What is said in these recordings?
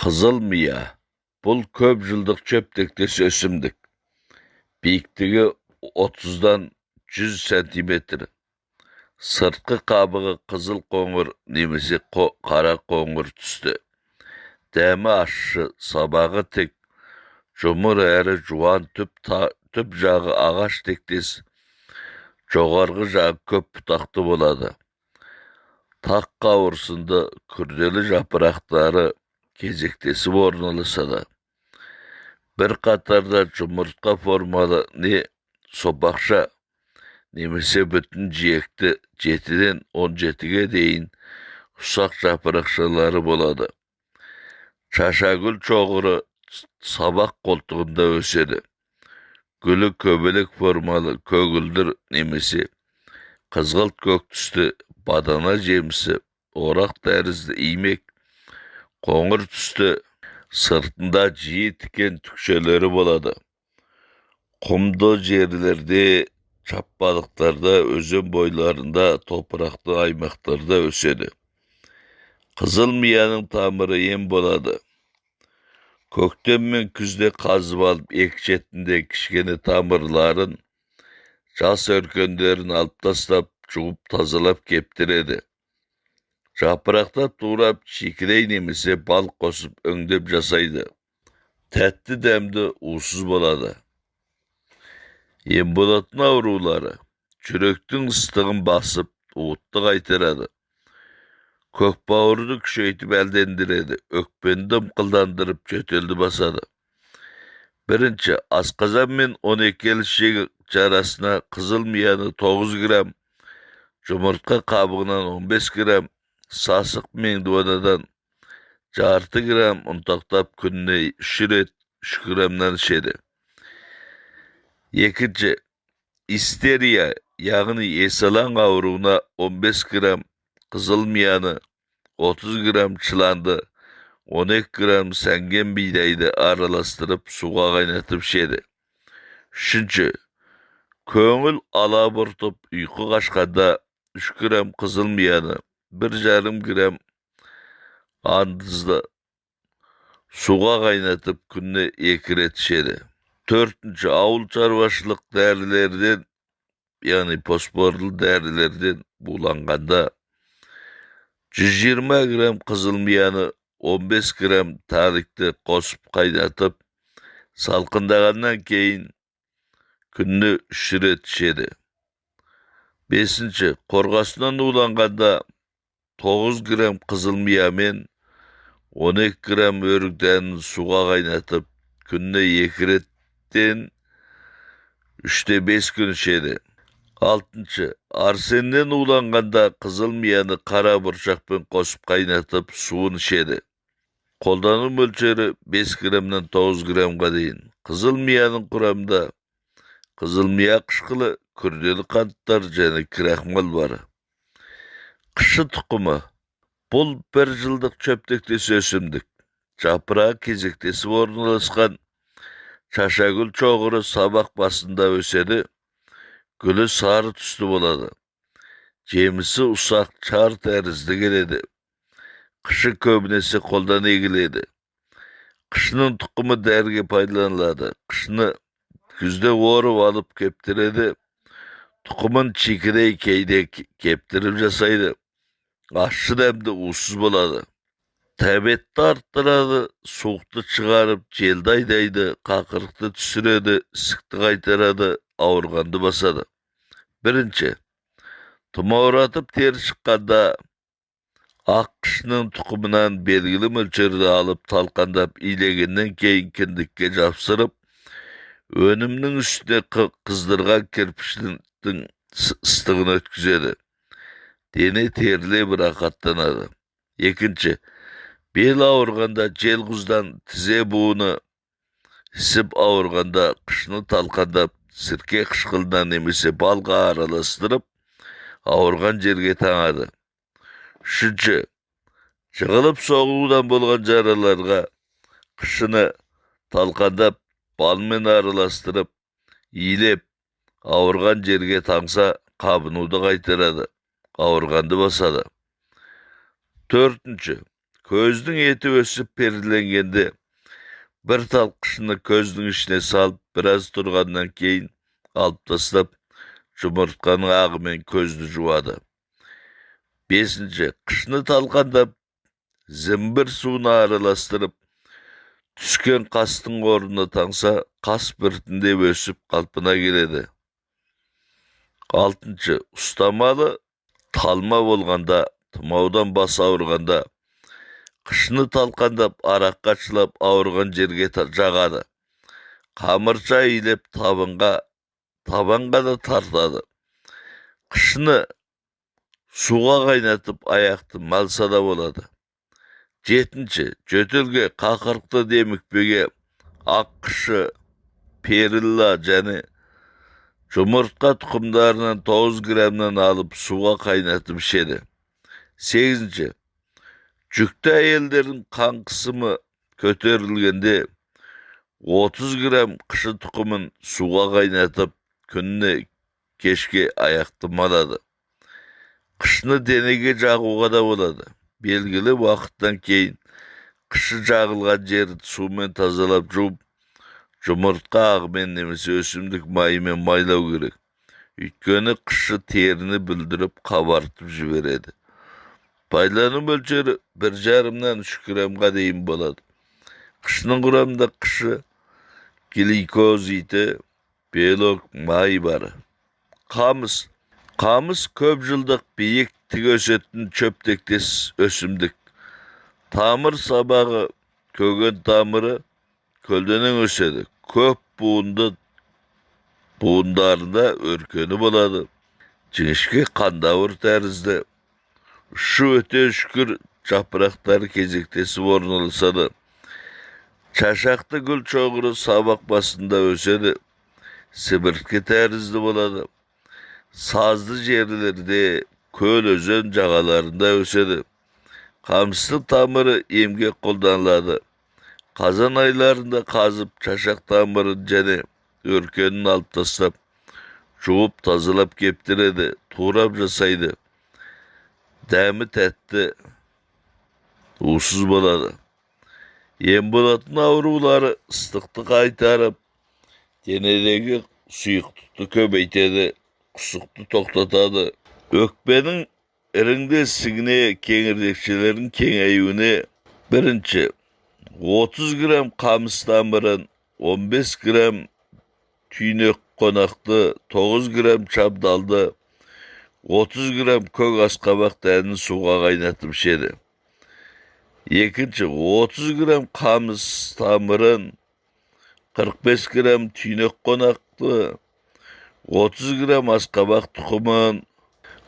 Kızıl miya. Бұл көп жылдық çöptektес өсімдік. Биіктігі 30-дан 100 сантиметр. Сыртқы қабығы қызыл қоңыр немесе қара қоңыр түсті. Дәмі ащы, сабағы тік, жұмыр әрі жуан түп жағы ағаш тектес, жоғарғы жағы көп бұтақты болады. Тақ қауырсынды күрделі жапырақтары кезектесіп орналасады. Bir қатарда жұмыртқа формалы не сопақша немесе бүтін жиекті 7-ден 17-ге дейін ұсақ жапырақшалары болады. Шашагүл шоғыры сабақ қолтығында өседі. Гүлі көбелек формалы көгілдір немесе қызғылт көк түсті, бадана жемісі, орақ тәрізді имек, қоңыр түсті, сыртында жиі тікен түкшелері болады. Құмды жерлерде, жаппалықтарда, өзен бойларында, топырақты аймақтарда өседі. Қызыл мияның тамыры ем болады. Көктем мен күзде қазып алып, екі шетінде кішкене тамырларын, жас өркендерін алып тастап, жуып тазалап кептіреді. Жапырақта турап, шикілей немесе бал қосып өңдеп жасайды. Тәтті дәмді усыз болады. Ем болатын аурулары: жүректің ыстығын басып, уытты қайтарады. Көкбауырды күшейтіп әлдендіреді. Өкпені дымқылдандырып, жөтелді басады. Бірінші, асқазан мен 12 ішек жарасына қызыл мияны 9 грамм, жұмыртқа қабығынан 15 грамм, сасық меңдуанадан жарты грамм ұнтақтап күніне 3 рет 3 граммнан ішеді. Екінші, истерия, яғни есалаң ауруына 15 грамм қызыл мияны, 30 грамм чыланды, 12 грамм сәнген бидайды араластырып суға қайнатып ішеді. Үшінші, көңіл алабұртып ұйқы қашқанда 3 грамм қызыл мияны, 1,5 грамм андызды суға қайнатып күніне 2 рет ішеді. Төртінші, ауыл шаруашылық дәрілерден, яғни фосфорлы дәрілерден буланғанда 120 грамм қызыл мияны, 15 грамм тарикті қосып қайнатып, салқындағаннан кейін күніне 3 рет ішеді. Бесінші, қорғасынан уланғанда 9 грамм қызыл миямен 12 грамм өрік дәнін суға қайнатып, күніне 2 реттен 3-5 күн ішеді. Алтыншы, арсеннен уланғанда қызыл мияны қара бұршақпен қосып қайнатып, суын ішеді. Қолдану мөлшері 5 граммнан 9 граммға дейін. Қызыл мияның құрамында қызыл мия қышқылы, күрделі қанттар және крахмал бар. Қышы тұқымы. Бұл 1 жылдық çöptектес өсімдік. Жапырағы кезектесіп орналасқан, шашагүл шоғыры сабақ басында өседі. Гүлі сары түсті болады. Жемісі ұсақ чар тәрізді келеді. Қышы көбінесе қолдан егіледі. Қышының тұқымы дәріге пайдаланылады. Қышыны күзде орып алып кептіреді. Тұқымын чекірей кейде кептіріп жасайды. Ащы дәмді усыз болады. Тәбетті арттырады, суықты шығарып, желді айдайды, қақырықты түсіреді, ісікті қайтарады, ауырғанды басады. Бірінші, тұмауратып тері шыққанда ақ қышының тұқымынан белгілі мөлшерді алып талқандап илегеннен кейін кіндікке жапсырып, өнімнің үстіне қыздырған кірпіштің ыстығын өткізеді. Дене терілеп рахаттанады. Екінші, бел ауырғанда желғұздан тізе буыны, ісіп ауырғанда қышыны талқандап, сірке қышқылынан немесе балға араластырып, ауырған жерге таңады. Үшінші, жығылып соғудан болған жараларға қышыны талқандап, балмен араластырып, иілеп, ауырған жерге таңса, қабынуды қайтарады, ауырғанды басады. Төртінші, Көздün eti ösüp perilengende bir tal kışını көздün içine salıp biraz turgandan keyin alıp taslap жұмыртқаның ағымен көзді жуады. 5. Қышны талқандап зімбір суына араластырып түскен қастың орнына таңса қас біртіндеп өсіп қалпына келеді. 6. Ұстамалы талма болғанда, тұмаудан бас ауырғанда қышны талқандап араққа чылап ауырған жерге жағады. Қамырша илеп табанға да тартады. Қышны суға қайнатып аяқты малса да болады. 7. Жөтелге, қақырықты демікпеге ақ қышы, перилла және жұмыртқа тұқымдарынан 9 грамнан алып суға қайнатып ішеді. 8. Жүкті әйелдердің қан қысымы көтерілгенде 30 грамм қышы тұқымын суға қайнатып күніне кешке аяқты малады. Қышны денеге жағуға да болады. Белгілі уақыттан кейін қышы жағылған жерді сумен тазалап жуып, жұмыртқа ағымен немесе өсімдік майымен майлау керек. Өйткені қышы теріні бүлдіріп қабартып жібереді. Пайдалану мөлшері 1,5-3 грамға дейін болады. Қышның құрамында қышы, гликоз иті, белок, май бар. Қамыс. Қамыс көп жылдық биік тік өсетін чөптектес өсімдік. Тамыр сабағы, көген тамыры көлденең өседі. Көп буындарында өркені болады. Жіңішке қандауыр тәрізді. Ұшы өте үшкір жапырақтары кезектесіп орналасады. Шашақты гүл шоғыры сабақ басында өседі. Сібіртке тәрізді болады. Сазды жерлерде, көл өзен жағаларында өседі. Қамыстың тамыры емге қолданылады. Қазан айларында қазып, шашақ тамырын және өркенін алып тастап, жуып тазалап кептіреді, турап жасайды. Дәмі тәтті, усыз болады. Ем болатын аурулары ыстықты қайтарып, денедегі сұйықтықты көбейтеді, құсықты тоқтатады. Өкпенің іріңді ісігіне, кеңірдекшелердің кеңеюіне 1. 30 грамм қамыс тамырын, 15 грамм түйнек қонақты, 9 грамм шабдалды, 30 грамм көк асқабақ дәнін суға қайнатып ішеді. 2. 30 грамм қамыс тамырын, 45 грамм түйнек қонақты, 30 грамм асқабақ тұқымын,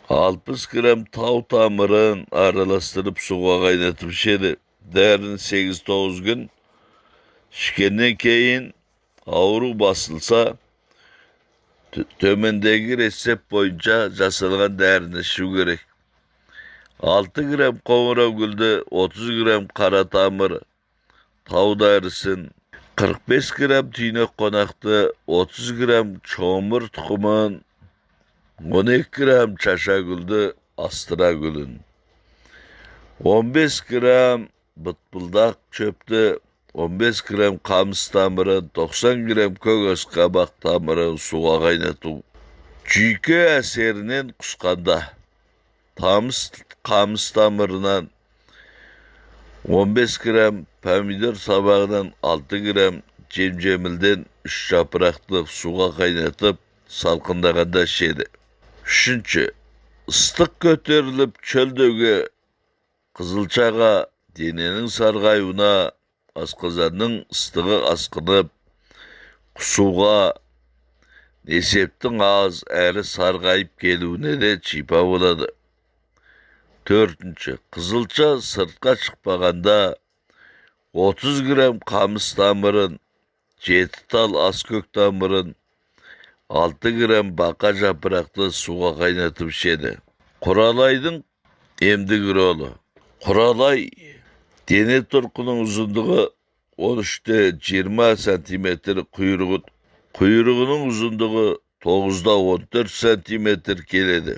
60 грамм тау тамырын араластырып суға қайнатып ішеді. Дәрін 8-9 күн ішкеннен кейін ауру басылса, төмендегі рецепт бойынша жасалған дәріні ішу керек. 6 грамм қоңырау гүлді, 30 грамм қара тамыр, тау дәрісін, 45 грамм түйнек қонақты, 30 грамм чомыр тұқымын, 12 грамм шаша гүлді, астыра гүлін, 15 грамм бұтпылдақ чөпті, 15 грамм қамыс тамырын, 90 грамм көк асқабақ тамырын суға қайнату. Жүйке әсерінен құсқанда қамыс тамырынан 15 грамм, помидор сабағынан 6 грамм, жемжемілден 3 жапырақты суға қайнатып, салқындағанда ішеді. 3. Ыстық көтеріліп чөлдеуге, қызылшаға, дененің сарғаюына, асқазанның ыстығы асқынып, құсуға, несептің аз әрі сарғайып келуіне де шипа болады. 4. Қызылша сыртқа шықпағанда 30 грамм қамыс тамырын, 7 тал аскөк тамырын, 6 грамм бақа жапырақты суға қайнатып ішеді. Құралайдың емдік ролы. Құралай дене тұрқының ұзындығы 13-20 сантиметр, құйрығының ұзындығы 9-14 сантиметр келеді.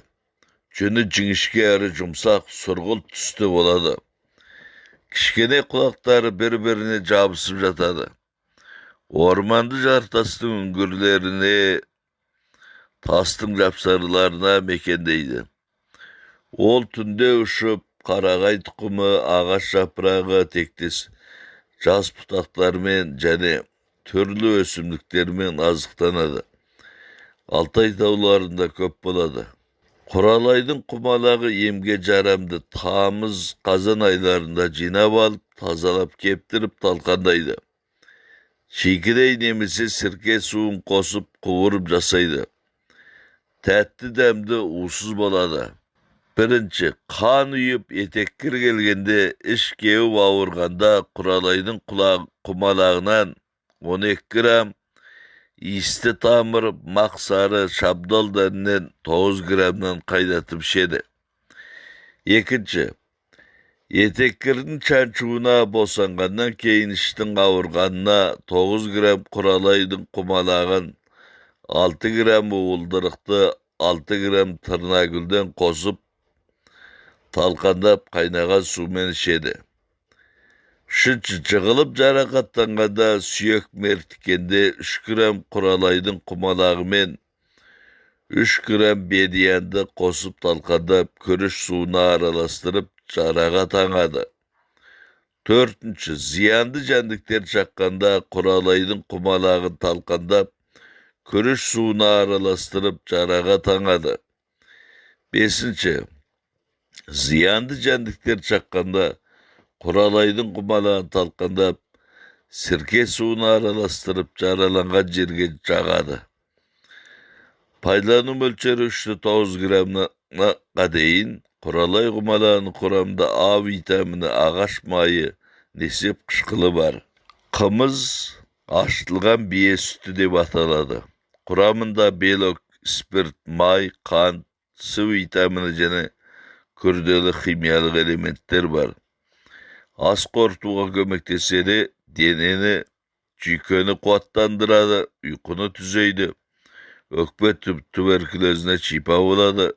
Жүні жіңішке әрі жұмсақ, сұрғылт түсті болады. Kişkene kulakları birbirine jabısıp jatadı. Ormandı jartastın üngürlerini tastın japsarılarına mekendeydi. Ol tünde uşup karagay tukumu, ağaç yaprağı tektis, jaz putaklarmen және türlü ösümlüklermen azıktanadı. Altay taularında köp boladı. Kuralaydın kumalağı yemge jaramdı. Tamız kazan aylarında jinap alıp tazalap keptirip talkandaydı. Çiğkidey nemisi sirke suun kosup kuvurup jasaydı. Tәтті dämdi usuz boladı. Birinci, kan uyup etekkir gelgende, iş kewip awurganda Kuralaydın kumalağынан 12 gram isti tamır maksarı şabdal denilen 9 gramdan kaynatıp şedi. Ekinci, etekkirin çançuğuna bosangandan keyin iştin kavurganına 9 gram Kuralaydın kumalağın 6 gram uğuldırıktı 6 gram tırnagülden kosup talkandap kaynagan sumen işedi. Şunçu jığılıp jarakattanganda süyek mertikende 3 gram Kuralaydın kumalağымен 3 gram bediyanды kosup talkandap körüş suuna aralastırıp jaraga taŋadı. Dördüncü, ziyandı jandikler çakkanda Kuralaydın kumalağın talkandap körüş suuna aralastırıp jaraga taŋadı. Beşinci, ziyandı jandikler çakkanda Kuralaydın kumalağın talkandap sirke suuna aralastırıp jaralangan jerge jagadı. Paylanım ölçeri 3-9 gramna дейін Kuralay kumalağının kuramda A vitamini, ağaç mayı, nesep kışkılı var. Kımız açtılgan biye sütü dep ataladı. Kuramında belok, spirt, may, kan, su vitamini және kürdeli kimyalık elementler var. Az kortuğa kömektesedi, deneni, jүйкені kuattandırады, uykunu tüzeydi. Ökbe tüberkülözüne çipa boladı.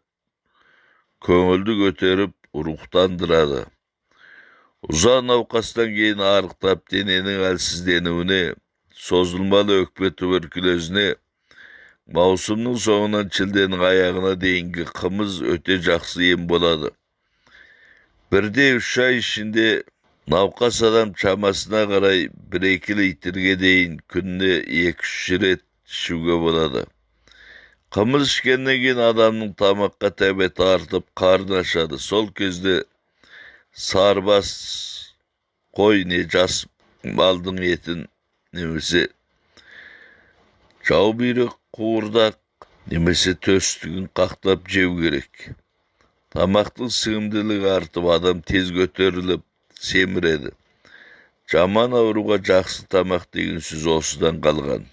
Köңüldü göterip ruhtandırады. Uzan navkastan keyin arıktap denenin halsizlenүүne, sozulmalı ökbe tüberkülözüne, mausumnun soğunan çildenin ayağına deyinki kımız öte jakсы em boladı. Birde 3 ay içinde navkas adam çamasına karay 1-2 litrge deyin күнне 2-3 ret içүүge boladı. Kımız içkenden keyin adamның tamakka tebe tartıp karnı aşadı. Sol кезде sarbas koy ne jas maldың etin nemesi жау бүйрек куурдак немесе төстүгүн кактап жеу керек. Тамактын сыйымдуулугу артып адам тез көтөрүлүп семиреді. Жаман ауруга жакшы тамак деген сөз осудан калган.